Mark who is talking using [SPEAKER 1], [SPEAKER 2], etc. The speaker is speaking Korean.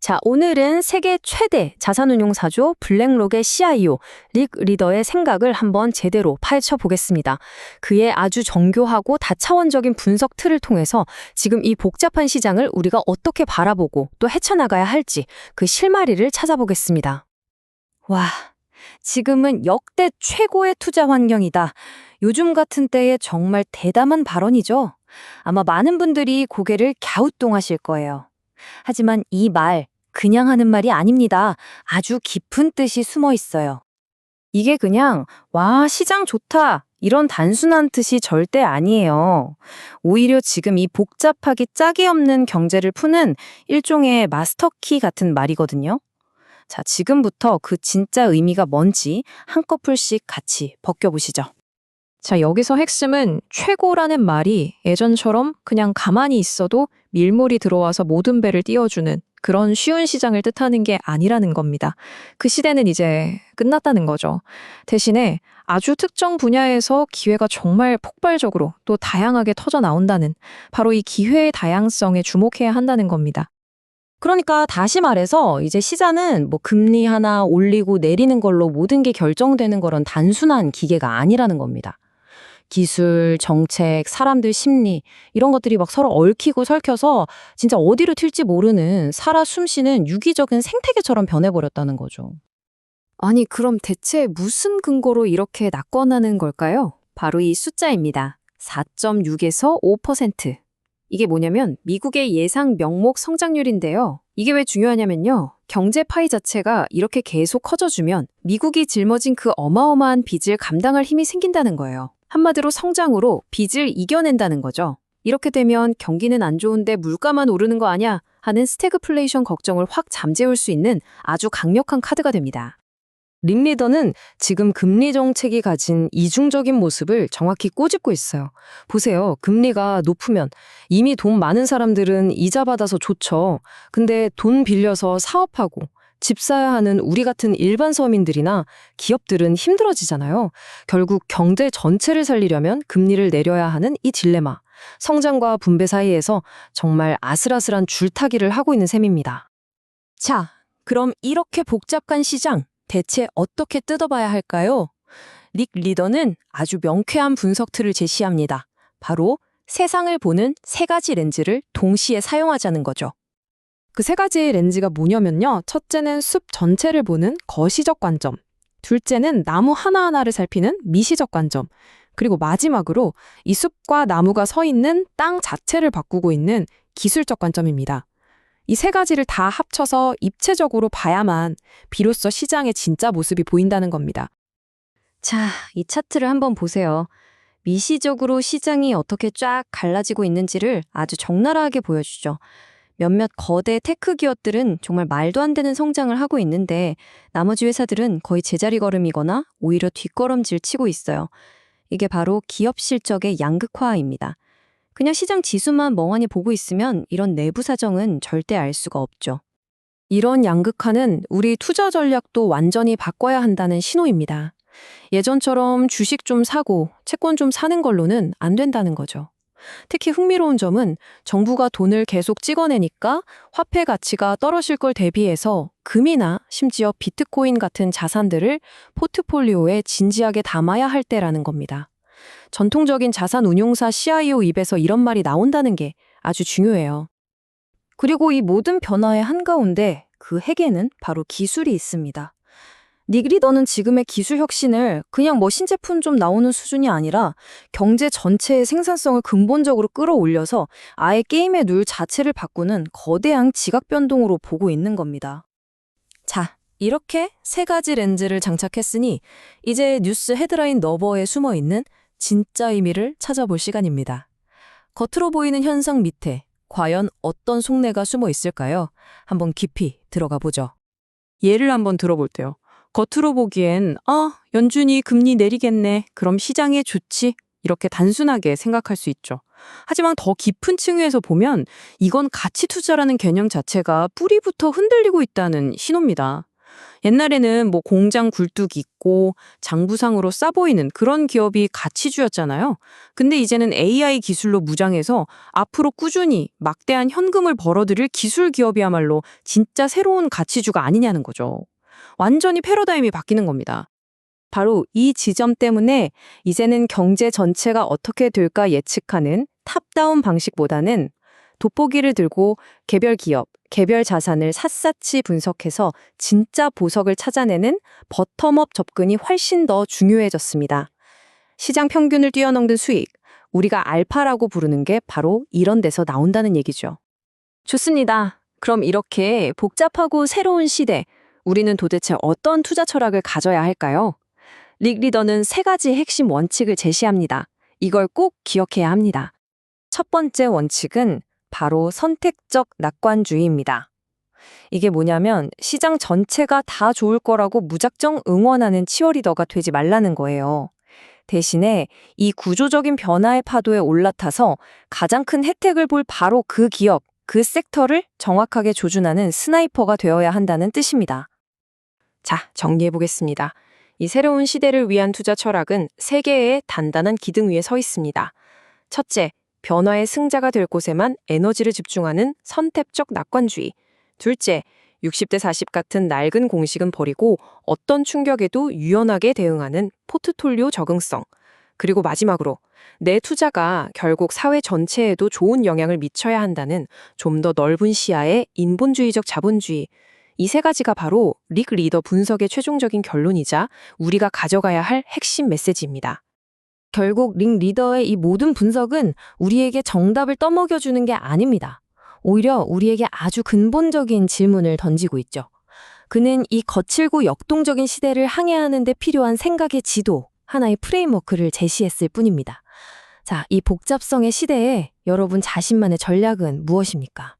[SPEAKER 1] 자, 오늘은 세계 최대 자산운용사죠. 블랙록의 CIO 릭 리더의 생각을 한번 제대로 파헤쳐 보겠습니다. 그의 아주 정교하고 다차원적인 분석 틀을 통해서 지금 이 복잡한 시장을 우리가 어떻게 바라보고 또 헤쳐나가야 할지 그 실마리를 찾아보겠습니다.
[SPEAKER 2] 와, 지금은 역대 최고의 투자 환경이다. 요즘 같은 때에 정말 대담한 발언이죠. 아마 많은 분들이 고개를 갸우뚱하실 거예요. 하지만 이 말, 그냥 하는 말이 아닙니다. 아주 깊은 뜻이 숨어 있어요. 이게 그냥, 와, 시장 좋다. 이런 단순한 뜻이 절대 아니에요. 오히려 지금 이 복잡하기 짝이 없는 경제를 푸는 일종의 마스터키 같은 말이거든요. 자, 지금부터 그 진짜 의미가 뭔지 한꺼풀씩 같이 벗겨보시죠.
[SPEAKER 3] 자, 여기서 핵심은 최고라는 말이 예전처럼 그냥 가만히 있어도 밀물이 들어와서 모든 배를 띄워주는 그런 쉬운 시장을 뜻하는 게 아니라는 겁니다. 그 시대는 이제 끝났다는 거죠. 대신에 아주 특정 분야에서 기회가 정말 폭발적으로 또 다양하게 터져 나온다는 바로 이 기회의 다양성에 주목해야 한다는 겁니다.
[SPEAKER 2] 그러니까 다시 말해서 이제 시장은 뭐 금리 하나 올리고 내리는 걸로 모든 게 결정되는 그런 단순한 기계가 아니라는 겁니다. 기술, 정책, 사람들 심리 이런 것들이 막 서로 얽히고 설켜서 진짜 어디로 튈지 모르는 살아 숨쉬는 유기적인 생태계처럼 변해버렸다는 거죠.
[SPEAKER 1] 아니, 그럼 대체 무슨 근거로 이렇게 낙관하는 걸까요? 바로 이 숫자입니다. 4.6에서 5%. 이게 뭐냐면 미국의 예상 명목 성장률인데요. 이게 왜 중요하냐면요. 경제 파이 자체가 이렇게 계속 커져주면 미국이 짊어진 그 어마어마한 빚을 감당할 힘이 생긴다는 거예요. 한마디로 성장으로 빚을 이겨낸다는 거죠. 이렇게 되면 경기는 안 좋은데 물가만 오르는 거 아냐 하는 스태그플레이션 걱정을 확 잠재울 수 있는 아주 강력한 카드가 됩니다.
[SPEAKER 2] 릭 리더는 지금 금리 정책이 가진 이중적인 모습을 정확히 꼬집고 있어요. 보세요. 금리가 높으면 이미 돈 많은 사람들은 이자 받아서 좋죠. 근데 돈 빌려서 사업하고 집 사야 하는 우리 같은 일반 서민들이나 기업들은 힘들어지잖아요. 결국 경제 전체를 살리려면 금리를 내려야 하는 이 딜레마. 성장과 분배 사이에서 정말 아슬아슬한 줄타기를 하고 있는 셈입니다. 자, 그럼 이렇게 복잡한 시장 대체 어떻게 뜯어봐야 할까요? 릭 리더는 아주 명쾌한 분석 틀을 제시합니다. 바로 세상을 보는 세 가지 렌즈를 동시에 사용하자는 거죠.
[SPEAKER 3] 그 세 가지의 렌즈가 뭐냐면요. 첫째는 숲 전체를 보는 거시적 관점, 둘째는 나무 하나하나를 살피는 미시적 관점, 그리고 마지막으로 이 숲과 나무가 서 있는 땅 자체를 바꾸고 있는 기술적 관점입니다. 이 세 가지를 다 합쳐서 입체적으로 봐야만 비로소 시장의 진짜 모습이 보인다는 겁니다.
[SPEAKER 2] 자, 이 차트를 한번 보세요. 미시적으로 시장이 어떻게 쫙 갈라지고 있는지를 아주 적나라하게 보여주죠. 몇몇 거대 테크 기업들은 정말 말도 안 되는 성장을 하고 있는데 나머지 회사들은 거의 제자리 걸음이거나 오히려 뒷걸음질 치고 있어요. 이게 바로 기업 실적의 양극화입니다. 그냥 시장 지수만 멍하니 보고 있으면 이런 내부 사정은 절대 알 수가 없죠. 이런 양극화는 우리 투자 전략도 완전히 바꿔야 한다는 신호입니다. 예전처럼 주식 좀 사고 채권 좀 사는 걸로는 안 된다는 거죠. 특히 흥미로운 점은 정부가 돈을 계속 찍어내니까 화폐 가치가 떨어질 걸 대비해서 금이나 심지어 비트코인 같은 자산들을 포트폴리오에 진지하게 담아야 할 때라는 겁니다. 전통적인 자산 운용사 CIO 입에서 이런 말이 나온다는 게 아주 중요해요. 그리고 이 모든 변화의 한가운데 그 핵에는 바로 기술이 있습니다. 닉 리더는 지금의 기술 혁신을 그냥 뭐 신제품 좀 나오는 수준이 아니라 경제 전체의 생산성을 근본적으로 끌어올려서 아예 게임의 룰 자체를 바꾸는 거대한 지각 변동으로 보고 있는 겁니다. 자, 이렇게 세 가지 렌즈를 장착했으니 이제 뉴스 헤드라인 너버에 숨어있는 진짜 의미를 찾아볼 시간입니다. 겉으로 보이는 현상 밑에 과연 어떤 속내가 숨어 있을까요? 한번 깊이 들어가 보죠.
[SPEAKER 4] 예를 한번 들어볼게요. 겉으로 보기엔 연준이 금리 내리겠네. 그럼 시장에 좋지. 이렇게 단순하게 생각할 수 있죠. 하지만 더 깊은 층위에서 보면 이건 가치 투자라는 개념 자체가 뿌리부터 흔들리고 있다는 신호입니다. 옛날에는 뭐 공장 굴뚝 있고 장부상으로 싸 보이는 그런 기업이 가치주였잖아요. 근데 이제는 AI 기술로 무장해서 앞으로 꾸준히 막대한 현금을 벌어들일 기술 기업이야말로 진짜 새로운 가치주가 아니냐는 거죠. 완전히 패러다임이 바뀌는 겁니다.
[SPEAKER 2] 바로 이 지점 때문에 이제는 경제 전체가 어떻게 될까 예측하는 탑다운 방식보다는 돋보기를 들고 개별 기업, 개별 자산을 샅샅이 분석해서 진짜 보석을 찾아내는 버텀업 접근이 훨씬 더 중요해졌습니다. 시장 평균을 뛰어넘는 수익, 우리가 알파라고 부르는 게 바로 이런 데서 나온다는 얘기죠. 좋습니다. 그럼 이렇게 복잡하고 새로운 시대, 우리는 도대체 어떤 투자 철학을 가져야 할까요? 릭 리더는 3가지 핵심 원칙을 제시합니다. 이걸 꼭 기억해야 합니다. 첫 번째 원칙은 바로 선택적 낙관주의입니다. 이게 뭐냐면 시장 전체가 다 좋을 거라고 무작정 응원하는 치어리더가 되지 말라는 거예요. 대신에 이 구조적인 변화의 파도에 올라타서 가장 큰 혜택을 볼 바로 그 기업, 그 섹터를 정확하게 조준하는 스나이퍼가 되어야 한다는 뜻입니다. 자, 정리해 보겠습니다. 이 새로운 시대를 위한 투자 철학은 3개의 단단한 기둥 위에 서 있습니다. 첫째, 변화의 승자가 될 곳에만 에너지를 집중하는 선택적 낙관주의. 둘째, 60대 40 같은 낡은 공식은 버리고 어떤 충격에도 유연하게 대응하는 포트폴리오 적응성. 그리고 마지막으로 내 투자가 결국 사회 전체에도 좋은 영향을 미쳐야 한다는 좀 더 넓은 시야의 인본주의적 자본주의. 이 3가지가 바로 릭 리더 분석의 최종적인 결론이자 우리가 가져가야 할 핵심 메시지입니다. 결국 릭 리더의 이 모든 분석은 우리에게 정답을 떠먹여주는 게 아닙니다. 오히려 우리에게 아주 근본적인 질문을 던지고 있죠. 그는 이 거칠고 역동적인 시대를 항해하는 데 필요한 생각의 지도, 하나의 프레임워크를 제시했을 뿐입니다. 자, 이 복잡성의 시대에 여러분 자신만의 전략은 무엇입니까?